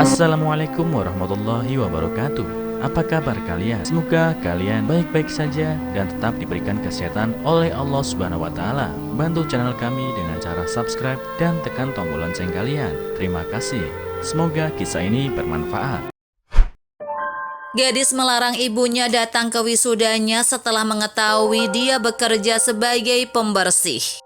Assalamualaikum warahmatullahi wabarakatuh. Apa kabar kalian? Semoga kalian baik-baik saja dan tetap diberikan kesehatan oleh Allah Subhanahu wa Ta'ala. Bantu channel kami dengan cara subscribe dan tekan tombol lonceng kalian. Terima kasih. Semoga kisah ini bermanfaat. Gadis melarang ibunya datang ke wisudanya setelah mengetahui dia bekerja sebagai pembersih.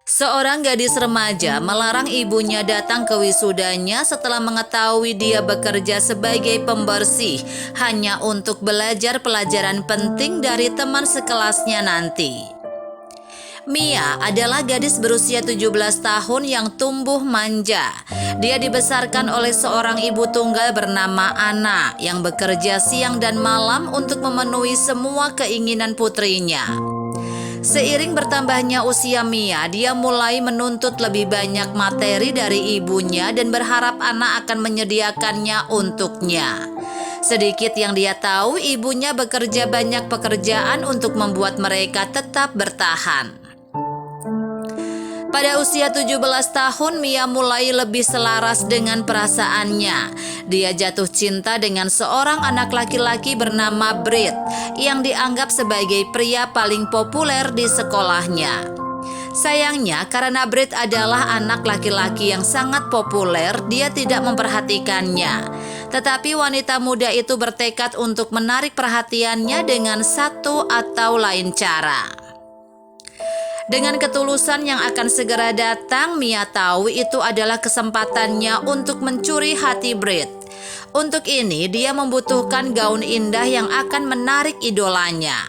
Seorang gadis remaja melarang ibunya datang ke wisudanya setelah mengetahui dia bekerja sebagai pembersih hanya untuk belajar pelajaran penting dari teman sekelasnya nanti. Mia adalah gadis berusia 17 tahun yang tumbuh manja. Dia dibesarkan oleh seorang ibu tunggal bernama Anna yang bekerja siang dan malam untuk memenuhi semua keinginan putrinya. Seiring bertambahnya usia Mia, dia mulai menuntut lebih banyak materi dari ibunya dan berharap Anna akan menyediakannya untuknya. Sedikit yang dia tahu, ibunya bekerja banyak pekerjaan untuk membuat mereka tetap bertahan. Pada usia 17 tahun, Mia mulai lebih selaras dengan perasaannya. Dia jatuh cinta dengan seorang anak laki-laki bernama Britt yang dianggap sebagai pria paling populer di sekolahnya. Sayangnya, karena Britt adalah anak laki-laki yang sangat populer, dia tidak memperhatikannya. Tetapi wanita muda itu bertekad untuk menarik perhatiannya dengan satu atau lain cara. Dengan ketulusan yang akan segera datang, Mia tahu itu adalah kesempatannya untuk mencuri hati Britt. Untuk ini, dia membutuhkan gaun indah yang akan menarik idolanya.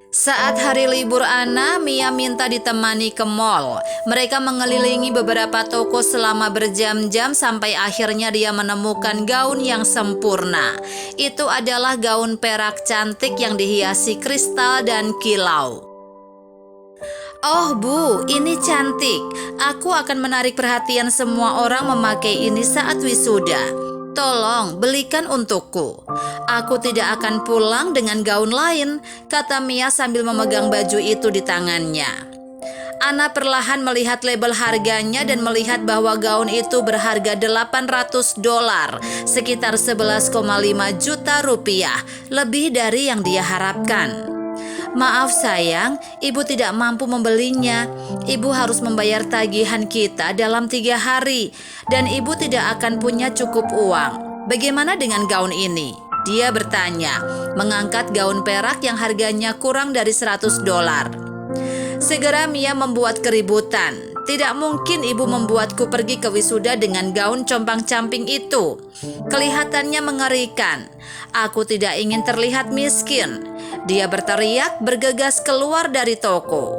Saat hari libur Anna, Mia minta ditemani ke mall. Mereka mengelilingi beberapa toko selama berjam-jam sampai akhirnya dia menemukan gaun yang sempurna. Itu adalah gaun perak cantik yang dihiasi kristal dan kilau. Oh Bu, ini cantik. Aku akan menarik perhatian semua orang memakai ini saat wisuda. Tolong belikan untukku. Aku tidak akan pulang dengan gaun lain, kata Mia sambil memegang baju itu di tangannya. Anna perlahan melihat label harganya dan melihat bahwa gaun itu berharga $800, sekitar 11,5 juta rupiah, lebih dari yang dia harapkan. Maaf sayang, ibu tidak mampu membelinya. Ibu harus membayar tagihan kita dalam 3 hari dan ibu tidak akan punya cukup uang. Bagaimana dengan gaun ini? Dia bertanya, mengangkat gaun perak yang harganya kurang dari $100. Segera Mia membuat keributan. Tidak mungkin ibu membuatku pergi ke wisuda dengan gaun compang-camping itu. Kelihatannya mengerikan. Aku tidak ingin terlihat miskin. Dia berteriak, bergegas keluar dari toko.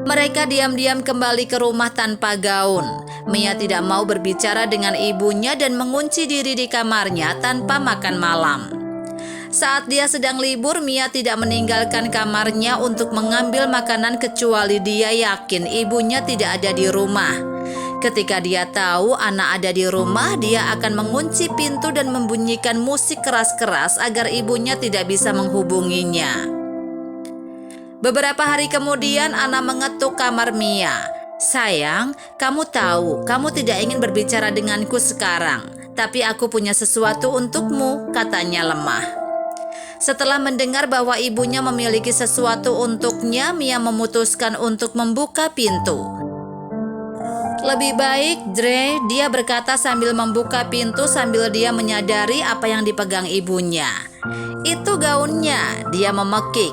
Mereka diam-diam kembali ke rumah tanpa gaun. Mia tidak mau berbicara dengan ibunya dan mengunci diri di kamarnya tanpa makan malam. Saat dia sedang libur, Mia tidak meninggalkan kamarnya untuk mengambil makanan kecuali dia yakin ibunya tidak ada di rumah. Ketika dia tahu Anna ada di rumah, dia akan mengunci pintu dan membunyikan musik keras-keras agar ibunya tidak bisa menghubunginya. Beberapa hari kemudian, Anna mengetuk kamar Mia. Sayang, kamu tahu, kamu tidak ingin berbicara denganku sekarang, tapi aku punya sesuatu untukmu, katanya lemah. Setelah mendengar bahwa ibunya memiliki sesuatu untuknya, Mia memutuskan untuk membuka pintu. Lebih baik, Dre, dia berkata sambil membuka pintu sambil dia menyadari apa yang dipegang ibunya. Itu gaunnya, dia memekik.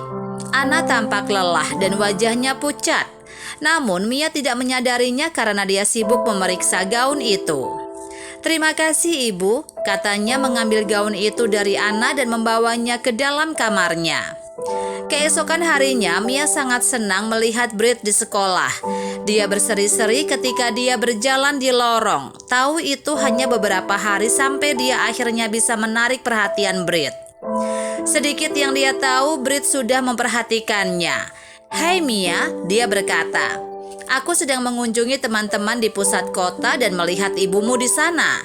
Anna tampak lelah dan wajahnya pucat. Namun Mia tidak menyadarinya karena dia sibuk memeriksa gaun itu. Terima kasih ibu, katanya mengambil gaun itu dari Anna dan membawanya ke dalam kamarnya. Keesokan harinya, Mia sangat senang melihat Britt di sekolah. Dia berseri-seri ketika dia berjalan di lorong. Tahu itu hanya beberapa hari sampai dia akhirnya bisa menarik perhatian Britt. Sedikit yang dia tahu, Britt sudah memperhatikannya. Hai Mia, dia berkata. Aku sedang mengunjungi teman-teman di pusat kota dan melihat ibumu di sana.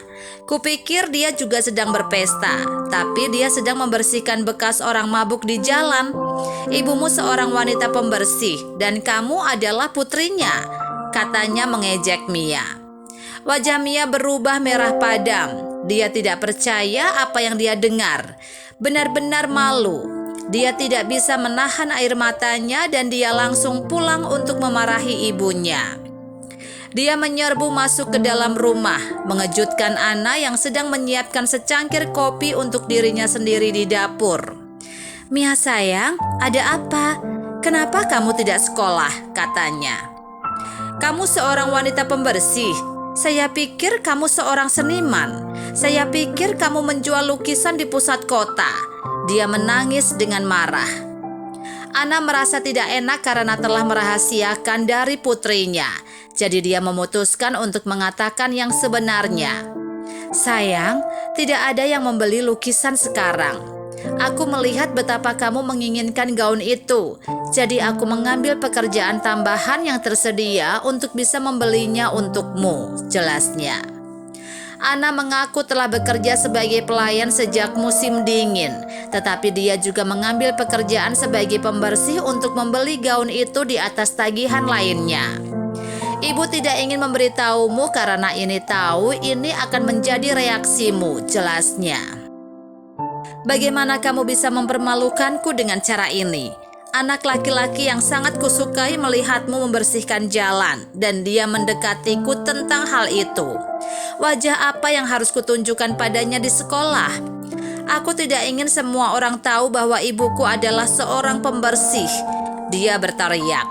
Kupikir dia juga sedang berpesta, tapi dia sedang membersihkan bekas orang mabuk di jalan. Ibumu seorang wanita pembersih dan kamu adalah putrinya, katanya mengejek Mia. Wajah Mia berubah merah padam. Dia tidak percaya apa yang dia dengar. Benar-benar malu. Dia tidak bisa menahan air matanya dan dia langsung pulang untuk memarahi ibunya. Dia menyerbu masuk ke dalam rumah, mengejutkan Anna yang sedang menyiapkan secangkir kopi untuk dirinya sendiri di dapur. "Mia sayang, ada apa? Kenapa kamu tidak sekolah?" katanya. "Kamu seorang wanita pembersih. Saya pikir kamu seorang seniman. Saya pikir kamu menjual lukisan di pusat kota." Dia menangis dengan marah. Anna merasa tidak enak karena telah merahasiakan dari putrinya. Jadi dia memutuskan untuk mengatakan yang sebenarnya. "Sayang, tidak ada yang membeli lukisan sekarang. Aku melihat betapa kamu menginginkan gaun itu. Jadi aku mengambil pekerjaan tambahan yang tersedia untuk bisa membelinya untukmu," jelasnya. Anna mengaku telah bekerja sebagai pelayan sejak musim dingin, tetapi dia juga mengambil pekerjaan sebagai pembersih untuk membeli gaun itu di atas tagihan lainnya. "Ibu tidak ingin memberitahumu karena ini tahu ini akan menjadi reaksimu," jelasnya. "Bagaimana kamu bisa mempermalukanku dengan cara ini? Anak laki-laki yang sangat kusukai melihatmu membersihkan jalan dan dia mendekatiku tentang hal itu. Wajah apa yang harus kutunjukkan padanya di sekolah? Aku tidak ingin semua orang tahu bahwa ibuku adalah seorang pembersih," dia berteriak.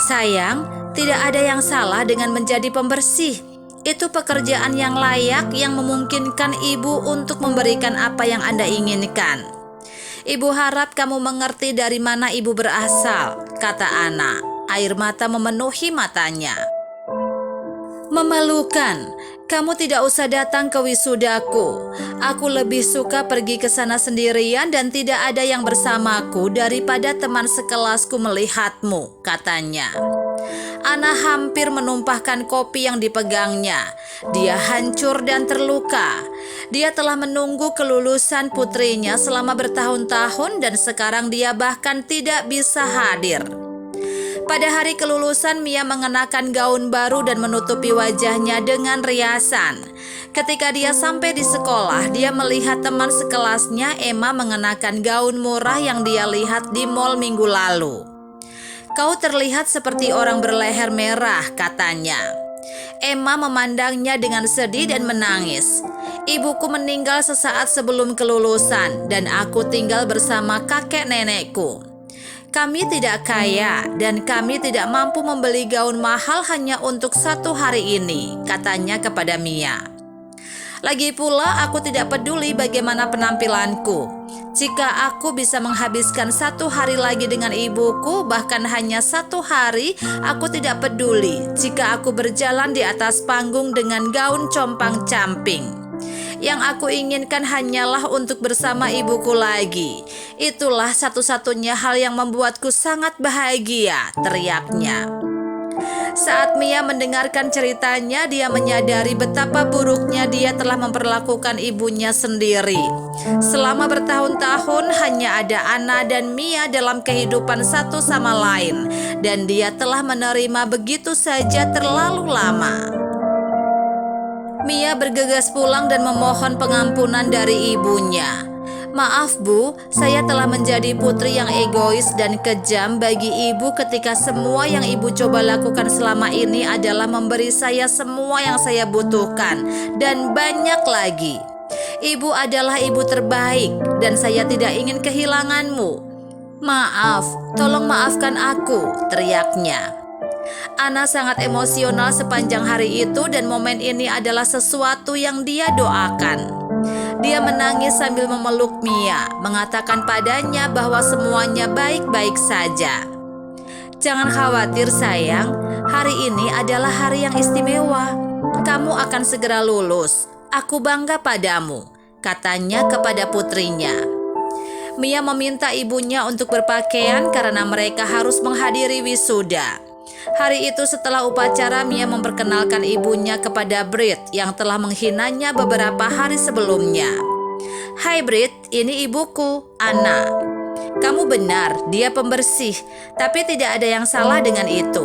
"Sayang, tidak ada yang salah dengan menjadi pembersih. Itu pekerjaan yang layak yang memungkinkan ibu untuk memberikan apa yang Anda inginkan. Ibu harap kamu mengerti dari mana ibu berasal," kata Anna. Air mata memenuhi matanya. "Memalukan. Kamu tidak usah datang ke wisudaku. Aku lebih suka pergi ke sana sendirian dan tidak ada yang bersamaku daripada teman sekelasku melihatmu," katanya. Anna hampir menumpahkan kopi yang dipegangnya. Dia hancur dan terluka. Dia telah menunggu kelulusan putrinya selama bertahun-tahun dan sekarang dia bahkan tidak bisa hadir. Pada hari kelulusan, Mia mengenakan gaun baru dan menutupi wajahnya dengan riasan. Ketika dia sampai di sekolah, dia melihat teman sekelasnya, Emma, mengenakan gaun murah yang dia lihat di mal minggu lalu. "Kau terlihat seperti orang berleher merah," katanya. Emma memandangnya dengan sedih dan menangis. "Ibuku meninggal sesaat sebelum kelulusan dan aku tinggal bersama kakek nenekku. Kami tidak kaya dan kami tidak mampu membeli gaun mahal hanya untuk 1 hari ini," katanya kepada Mia. "Lagi pula aku tidak peduli bagaimana penampilanku. Jika aku bisa menghabiskan 1 hari lagi dengan ibuku, bahkan hanya 1 hari, aku tidak peduli jika aku berjalan di atas panggung dengan gaun compang-camping. Yang aku inginkan hanyalah untuk bersama ibuku lagi. Itulah satu-satunya hal yang membuatku sangat bahagia," teriaknya. Saat Mia mendengarkan ceritanya, dia menyadari betapa buruknya dia telah memperlakukan ibunya sendiri. Selama bertahun-tahun hanya ada Anna dan Mia dalam kehidupan satu sama lain, dan dia telah menerima begitu saja terlalu lama. Mia bergegas pulang dan memohon pengampunan dari ibunya. "Maaf Bu, saya telah menjadi putri yang egois dan kejam bagi ibu ketika semua yang ibu coba lakukan selama ini adalah memberi saya semua yang saya butuhkan dan banyak lagi. Ibu adalah ibu terbaik dan saya tidak ingin kehilanganmu. Maaf, tolong maafkan aku," teriaknya. Anna sangat emosional sepanjang hari itu dan momen ini adalah sesuatu yang dia doakan. Dia menangis sambil memeluk Mia, mengatakan padanya bahwa semuanya baik-baik saja. "Jangan khawatir sayang, hari ini adalah hari yang istimewa. Kamu akan segera lulus. Aku bangga padamu," katanya kepada putrinya. Mia meminta ibunya untuk berpakaian karena mereka harus menghadiri wisuda. Hari itu setelah upacara, Mia memperkenalkan ibunya kepada Brit yang telah menghinanya beberapa hari sebelumnya. "Hai Brit, ini ibuku, Anna. Kamu benar, dia pembersih, tapi tidak ada yang salah dengan itu.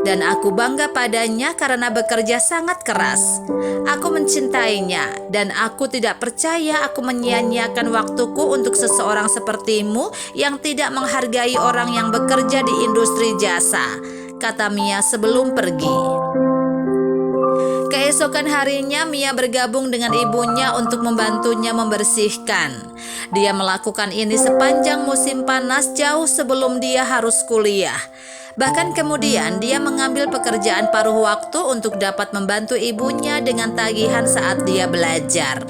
dan aku bangga padanya karena bekerja sangat keras. Aku mencintainya, dan aku tidak percaya aku menyia-nyiakan waktuku untuk seseorang sepertimu yang tidak menghargai orang yang bekerja di industri jasa, kata Mia sebelum pergi. Keesokan harinya, Mia bergabung dengan ibunya untuk membantunya membersihkan. Dia melakukan ini sepanjang musim panas jauh sebelum dia harus kuliah. Bahkan kemudian dia mengambil pekerjaan paruh waktu untuk dapat membantu ibunya dengan tagihan saat dia belajar.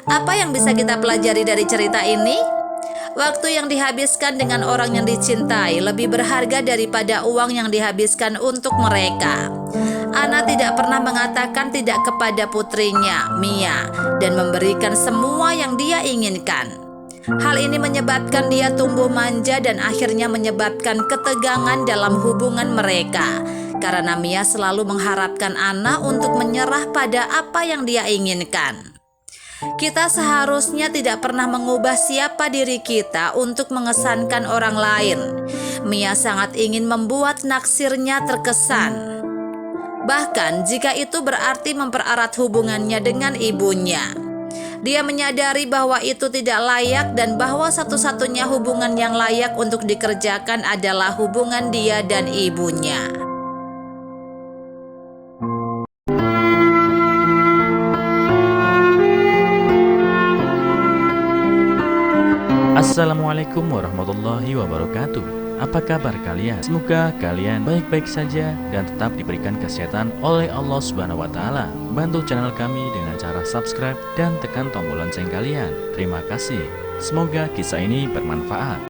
Apa yang bisa kita pelajari dari cerita ini? Waktu yang dihabiskan dengan orang yang dicintai lebih berharga daripada uang yang dihabiskan untuk mereka. Ana tidak pernah mengatakan tidak kepada putrinya, Mia, dan memberikan semua yang dia inginkan. Hal ini menyebabkan dia tumbuh manja dan akhirnya menyebabkan ketegangan dalam hubungan mereka, karena Mia selalu mengharapkan Ana untuk menyerah pada apa yang dia inginkan. Kita seharusnya tidak pernah mengubah siapa diri kita untuk mengesankan orang lain. Mia sangat ingin membuat naksirnya terkesan, bahkan jika itu berarti mempererat hubungannya dengan ibunya. Dia menyadari bahwa itu tidak layak dan bahwa satu-satunya hubungan yang layak untuk dikerjakan adalah hubungan dia dan ibunya. Assalamualaikum warahmatullahi wabarakatuh. Apa kabar kalian? Semoga kalian baik-baik saja dan tetap diberikan kesehatan oleh Allah Subhanahu wa Ta'ala. Bantu channel kami dengan cara subscribe dan tekan tombol lonceng kalian. Terima kasih. Semoga kisah ini bermanfaat.